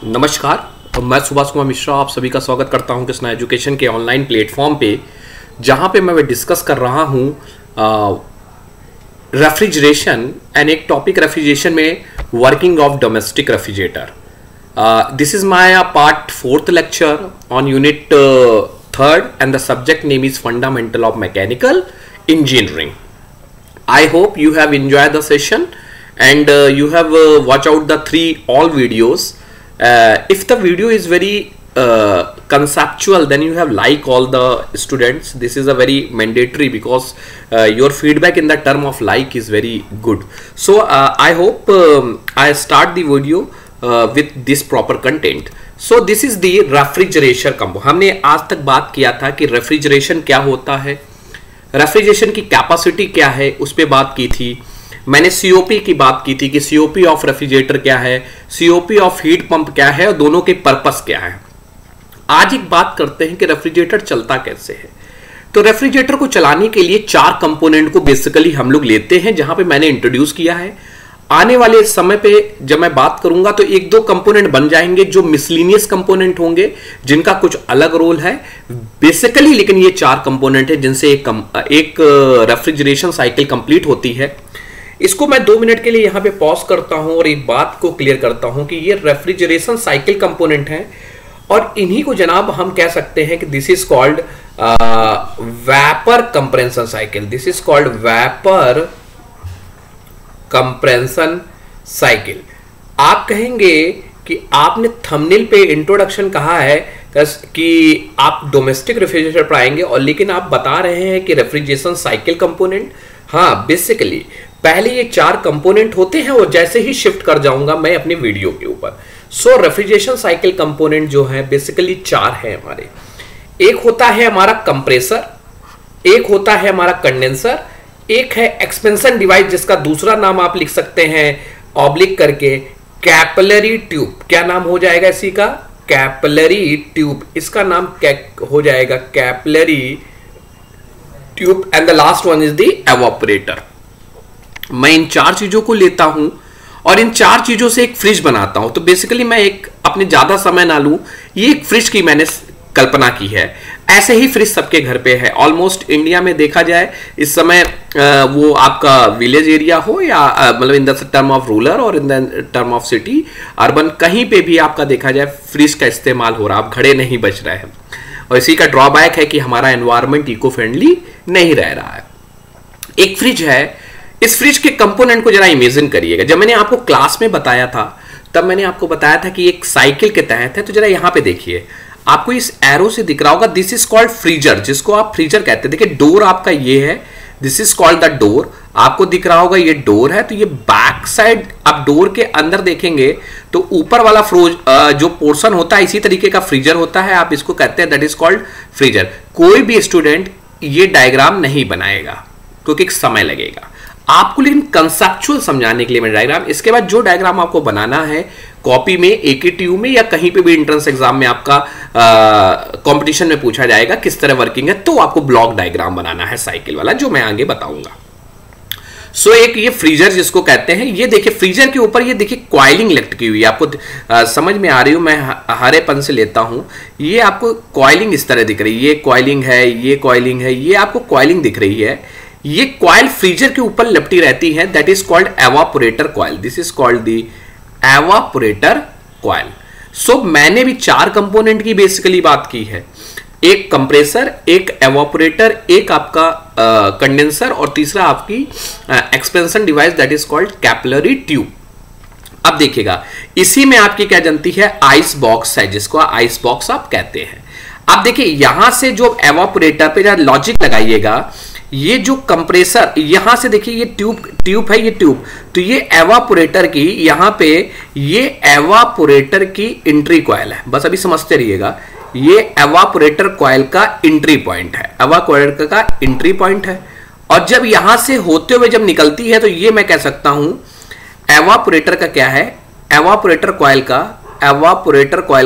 नमस्कार, मैं सुभाष कुमार मिश्रा आप सभी का स्वागत करता हूं कृष्णा एजुकेशन के ऑनलाइन प्लेटफॉर्म पे, जहां पे मैं डिस्कस कर रहा हूं रेफ्रिजरेशन एंड एक टॉपिक रेफ्रिजरेशन में working of domestic refrigerator. This is my part 4th lecture on unit 3rd and the subject name is fundamental of mechanical engineering. I hope you have enjoyed the session and you have watched out the all videos. If the video is very conceptual, then you have like all the students. This is a very mandatory because your feedback in the term of like is very good. So I hope I start the video with this proper content. So this is the refrigeration component. हमने आज तक बात किया था कि refrigeration क्या होता है, रेफ्रिजरेशन की कैपेसिटी क्या है, उस पर बात की थी। मैंने सीओपी की बात की थी कि सीओपी ऑफ रेफ्रिजरेटर क्या है, सीओपी ऑफ हीट पंप क्या है और दोनों के पर्पस क्या है। आज एक बात करते हैं कि रेफ्रिजरेटर चलता कैसे है। तो रेफ्रिजरेटर को चलाने के लिए 4 कंपोनेंट को बेसिकली हम लोग लेते हैं, जहां पे मैंने इंट्रोड्यूस किया है। आने वाले समय पे जब मैं बात करूंगा तो 1-2 कंपोनेंट बन जाएंगे जो मिसलिनियस कंपोनेंट होंगे, जिनका कुछ अलग रोल है बेसिकली, लेकिन ये 4 कंपोनेंट है जिनसे एक रेफ्रिजरेशन साइकिल कंप्लीट होती है। इसको मैं 2 मिनट के लिए यहां पे पॉज करता हूं और एक बात को क्लियर करता हूं कि ये रेफ्रिजरेशन साइकिल कंपोनेंट है और इन्हीं को जनाब हम कह सकते हैं कि this is called vapour compression cycle. This is called vapour compression cycle. आप कहेंगे कि आपने थंबनेल पे इंट्रोडक्शन कहा है कि आप डोमेस्टिक रेफ्रिजरेटर पढ़ाएंगे और लेकिन आप बता रहे हैं कि रेफ्रिजरेशन साइकिल कंपोनेंट। हाँ, बेसिकली पहले ये 4 कंपोनेंट होते हैं और जैसे ही शिफ्ट कर जाऊंगा मैं अपने वीडियो के ऊपर। सो रेफ्रिजरेशन साइकिल कंपोनेंट जो है बेसिकली 4 है हमारे। एक होता है हमारा कंप्रेसर, एक होता है हमारा कंडेंसर, एक है एक्सपेंशन डिवाइस जिसका दूसरा नाम आप लिख सकते हैं ऑब्लिक करके कैपिलरी ट्यूब। क्या नाम हो जाएगा इसी का? Capillary tube. इसका नाम हो जाएगा capillary tube and the last one is the evaporator. मैं इन 4 चीजों को लेता हूं और इन 4 चीजों से एक फ्रिज बनाता हूं। तो बेसिकली मैं एक अपने ज्यादा समय ना लूं, ये एक फ्रिज की मैंने कल्पना की है। ऐसे ही फ्रिज सबके घर पे है ऑलमोस्ट इंडिया में देखा जाए इस समय, वो आपका विलेज एरिया हो या मतलब in the term of rural और in the term of city urban, कहीं पे भी आपका देखा जाए फ्रिज का इस्तेमाल हो रहा, आप घड़े नहीं बच रहे हैं। और इसी का ड्रॉबैक है कि हमारा एनवायरनमेंट इको फ्रेंडली नहीं रह रहा है। एक फ्रिज है, इस फ्रिज के कंपोनेंट को जरा इमेजिन करिएगा। जब मैंने आपको क्लास में बताया था तब मैंने आपको बताया था कि एक साइकिल के तहत है। तो जरा यहां पे देखिए, आपको इस एरो से दिख रहा होगा दिस इज कॉल्ड फ्रीजर, जिसको आप फ्रीजर कहते हैं। देखिए डोर आपका ये है, this is called the door. आपको दिख रहा होगा ये डोर है। तो ये बैक साइड आप डोर के अंदर देखेंगे तो ऊपर वाला जो पोर्शन होता है इसी तरीके का फ्रीजर होता है, आप इसको कहते हैं दैट इज कॉल्ड फ्रीजर। कोई भी स्टूडेंट ये डायग्राम नहीं बनाएगा क्योंकि समय लगेगा आपको, लेकिन कंसेप्चुअल समझाने के लिए मैं डायग्राम, इसके बाद जो डायग्राम आपको बनाना है कॉपी में, AKTU में या कहीं पे भी एंट्रेंस एग्जाम में आपका कंपटीशन में पूछा जाएगा किस तरह वर्किंग है, तो आपको ब्लॉक डायग्राम बनाना है साइकिल वाला, जो मैं आगे बताऊंगा। सो एक ये फ्रीजर जिसको कहते हैं, ये देखिए फ्रीजर के ऊपर ये देखिए कॉइलिंग लटकी हुई है। आपको समझ में आ रही हो, मैं हरेपन से लेता हूं। ये आपको कॉइलिंग इस तरह दिख रही है, ये कॉइलिंग है, ये कॉइलिंग है, ये आपको कॉइलिंग दिख रही है। ये कॉइल फ्रीजर के ऊपर लपटी रहती है, that is called evaporator coil. This is called the evaporator coil. So मैंने भी 4 कंपोनेंट की बेसिकली बात की है, एक कंप्रेसर, एक एवापोरेटर, एक आपका कंडेंसर और तीसरा आपकी expansion device that is called capillary tube. अब देखिएगा इसी में आपकी क्या जनती है, आइस बॉक्स है, जिसको आइस बॉक्स आप कहते हैं। अब देखिए यहां से जो एवापोरेटर पे जरा लॉजिक लगाइएगा, ये जो कंप्रेसर यहां से देखिए ये ट्यूब है, ये ट्यूब, तो ये एवापोरेटर की यहां पे ये एवापोरेटर की एंट्री कॉइल है। बस अभी समझते रहिएगा, ये एवापोरेटर कॉइल का एंट्री पॉइंट है, एवापोरेटर का एंट्री पॉइंट है। और जब यहां से होते हुए जब निकलती है तो ये मैं कह सकता हूं एवापोरेटर का क्या है, एवापोरेटर कॉइल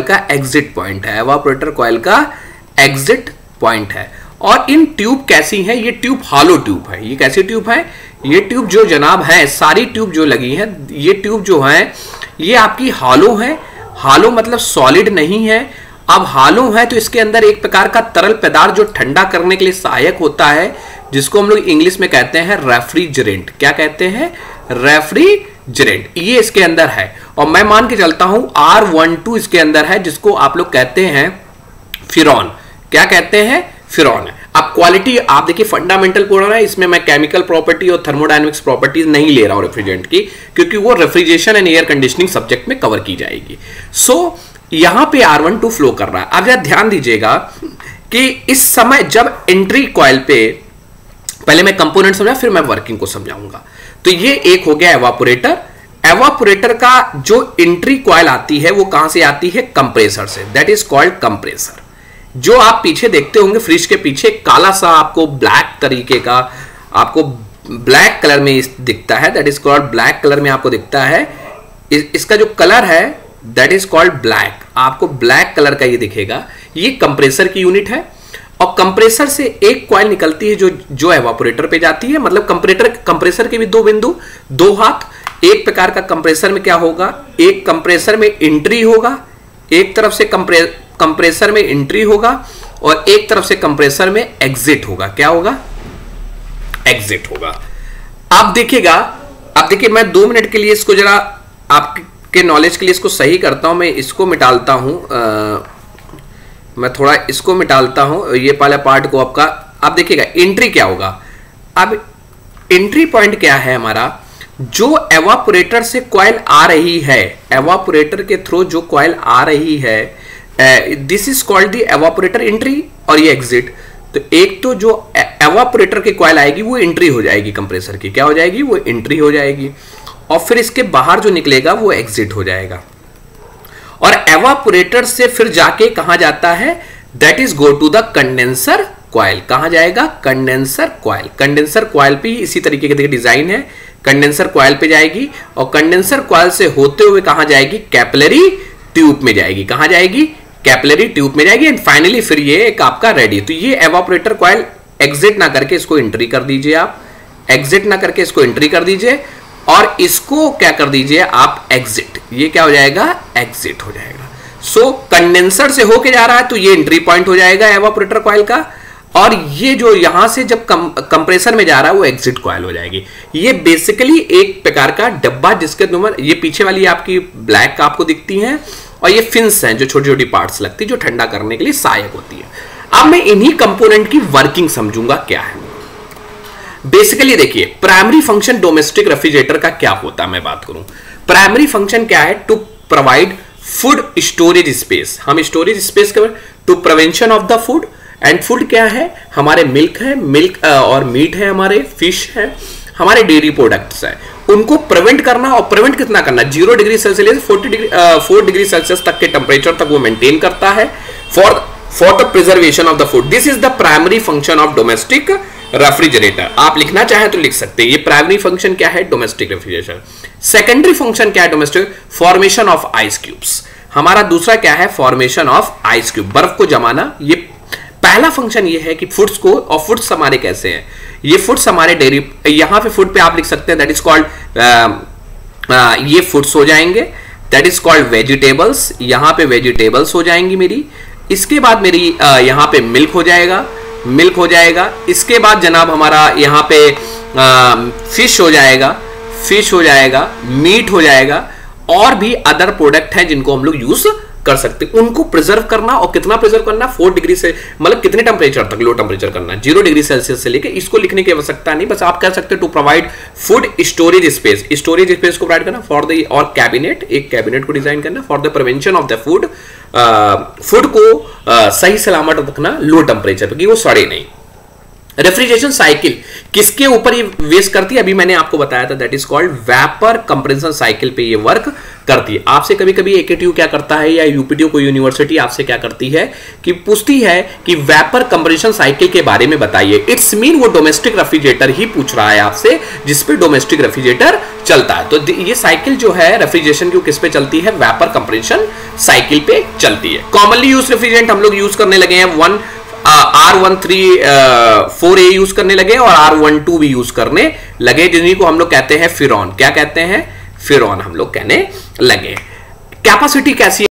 का एग्जिट पॉइंट है, एवापोरेटर कॉइल का एग्जिट पॉइंट है। और इन ट्यूब कैसी हैं, ये ट्यूब हॉलो ट्यूब है। ये कैसी ट्यूब है, ये ट्यूब जो जनाब है, सारी ट्यूब जो लगी हैं, ये ट्यूब जो है ये आपकी हॉलो है। हालो मतलब सॉलिड नहीं है। अब हालो है तो इसके अंदर एक प्रकार का तरल पदार्थ जो ठंडा करने के लिए सहायक होता है, जिसको हम लोग इंग्लिश में कहते हैं रेफ्रिजरेंट। क्या कहते हैं? रेफ्रिजरेंट। ये इसके अंदर है और मैं मान के चलता हूं R12 इसके अंदर है, जिसको आप लोग कहते हैं फिरॉन। क्या कहते हैं? फिरॉन है। अब क्वालिटी आप देखिए फंडामेंटल पूरा है, इसमें मैं केमिकल प्रॉपर्टी और थर्मोडायनेमिक्स प्रॉपर्टीज नहीं ले रहा हूं रेफ्रिजरेंट की, क्योंकि वो refrigeration and air conditioning subject में कवर की जाएगी। सो यहां पे R12 फ्लो कर रहा है। अब जरा ध्यान दीजिएगा कि इस समय जब एंट्री कॉइल पे, पहले मैं कंपोनेंट समझा फिर मैं वर्किंग को समझाऊंगा। तो ये एक हो गया एवापोरेटर। एवापोरेटर का जो एंट्री कॉइल आती है वो कहां से आती है? कंप्रेसर से। That is called compressor. जो आप पीछे देखते होंगे फ्रिज के पीछे काला सा आपको ब्लैक तरीके का आपको ब्लैक कलर में दिखता है, that is called black colour में आपको दिखता है। इसका जो कलर है दैट इज कॉल्ड ब्लैक, आपको ब्लैक कलर का ये दिखेगा। ये कंप्रेसर की यूनिट है और कंप्रेसर से एक कॉइल निकलती है जो एवापोरेटर पे जाती है। मतलब कंप्रेसर के भी दो बिंदु, दो हाथ। एक प्रकार का कंप्रेसर में क्या होगा? एक कंप्रेसर में एंट्री होगा, एक तरफ से कंप्रेसर में एंट्री होगा और एक तरफ से कंप्रेसर में एग्जिट होगा। क्या होगा? एग्जिट होगा। आप देखिएगा, अब देखिए मैं 2 मिनट के लिए इसको जरा आपके नॉलेज के लिए इसको सही करता हूं। मैं इसको मिटालता हूं, मैं थोड़ा इसको मिटालता हूं, ये पहला पार्ट को आपका। आप देखिएगा एंट्री क्या होगा। अब एंट्री पॉइंट क्या है हमारा? जो एवापोरेटर से कॉइल आ रही है, एवापोरेटर के थ्रू जो कॉइल आ रही है, this is called the evaporator entry और ये एग्जिट। तो एक तो जो एवापोरेटर की कॉइल आएगी वो एंट्री हो जाएगी कंप्रेसर की। क्या हो जाएगी? वो एंट्री हो जाएगी। और फिर इसके बाहर जो निकलेगा वो एग्जिट हो जाएगा। और एवापोरेटर से फिर जाके कहां जाता है? That is go to the condenser coil. कहां जाएगा? Condenser coil. कंडेंसर कॉइल पे इसी तरीके के डिजाइन है। कंडेंसर कॉइल पे जाएगी और कंडेंसर कॉइल से होते हुए कहां जाएगी? कैपिलरी ट्यूब में जाएगी। कहां जाएगी? कैपिलरी ट्यूब में जाएगी। एंड फाइनली फिर ये एक आपका रेडी। तो ये एवापोरेटर कॉइल एग्जिट ना करके इसको एंट्री कर दीजिए, आप एग्जिट ना करके इसको एंट्री कर दीजिए और इसको क्या कर दीजिए आप? एग्जिट। ये क्या हो जाएगा? एग्जिट हो जाएगा। सो कंडेंसर से होके जा रहा है तो ये एंट्री पॉइंट हो जाएगा एवापोरेटर कॉइल का, और ये जो यहां से जब कंप्रेसर में जा रहा है वो एग्जिट कॉइल हो जाएगी। ये बेसिकली एक प्रकार का डब्बा, जिसके नंबर ये पीछे वाली आपकी ब्लैक आपको दिखती हैं और ये फिन्स हैं जो छोटी छोटी पार्ट्स लगती है जो ठंडा करने के लिए सहायक होती है। अब मैं इन्हीं कंपोनेंट की वर्किंग समझूंगा क्या है। बेसिकली देखिए प्राइमरी फंक्शन डोमेस्टिक रेफ्रिजरेटर का क्या होता है मैं बात करूं। प्राइमरी फंक्शन क्या है? To provide food storage space. हम स्टोरेज स्पेस कर to prevention of the food. And food क्या है? हमारे मिल्क है, मिल्क और मीट है, हमारे फिश है, हमारे डेयरी प्रोडक्ट्स है। उनको प्रिवेंट करना, और प्रिवेंट कितना करना? 0 डिग्री सेल्सियस 4 डिग्री सेल्सियस तक के टेम्परेचर तक वो मेंटेन करता है for the preservation of the food. This is the primary function of domestic refrigerator. आप लिखना चाहे तो लिख सकते हैं। ये प्राइमरी फंक्शन क्या है? Domestic refrigeration. सेकेंडरी फंक्शन क्या है domestic? Formation of ice cubes. हमारा दूसरा क्या है? फॉर्मेशन ऑफ आइस क्यूब, बर्फ को जमाना। ये पहला फंक्शन ये है कि फूड्स को, और फूड्स हमारे कैसे हैं? ये फूड्स हमारे डेयरी, यहां पे फूड पे आप लिख सकते हैं दैट इज कॉल्ड, ये फूड्स हो जाएंगे, दैट इज कॉल्ड वेजिटेबल्स। यहां पे वेजिटेबल्स हो जाएंगी मेरी। इसके बाद मेरी यहां पे मिल्क हो जाएगा, मिल्क हो जाएगा। इसके बाद जनाब हमारा यहाँ पे फिश हो जाएगा, फिश हो जाएगा, मीट हो जाएगा, और भी अदर प्रोडक्ट हैं जिनको हम लोग यूज कर सकते हैं। उनको प्रिजर्व करना, और कितना प्रिजर्व करना? 4 डिग्री से, मतलब कितने टेम्परेचर तक? लो टेम्परेचर करना, 0 डिग्री सेल्सियस से लेके। इसको लिखने की आवश्यकता नहीं, बस आप कह सकते हैं to provide food storage space. Storage space को प्रोवाइड करना फॉर द, और कैबिनेट, एक कैबिनेट को डिजाइन करना for the prevention of the food. Food को सही सलामत रखना लो टेम्परेचर पर कि वो सड़े नहीं। रेफ्रिजरेशन साइकिल किसके ऊपर ये वेस्ट करती है? अभी मैंने आपको बताया था, that is called vapour compression cycle पे ये वर्क करती है। आपसे कभी कभी एकेटीयू क्या करता है, या यूपीटीयू कोई यूनिवर्सिटी आपसे क्या करती है कि पूछती है कि वेपर कंप्रेशन साइकिल के बारे में बताइए। इट्स मीन वो डोमेस्टिक रेफ्रिजरेटर ही पूछ रहा है आपसे, जिसपे डोमेस्टिक रेफ्रिजरेटर चलता है। तो ये साइकिल जो है रेफ्रिजरेशन की, किस पे चलती है? वेपर कंप्रेशन साइकिल पे चलती है। कॉमनली यूज रेफ्रिजरेंट हम लोग यूज करने लगे हैं R134A यूज करने लगे और R12 भी यूज करने लगे, जिन्हीं को हम लोग कहते हैं फिरॉन। क्या कहते हैं? फिरॉन हम लोग कहने लगे। कैपेसिटी कैसी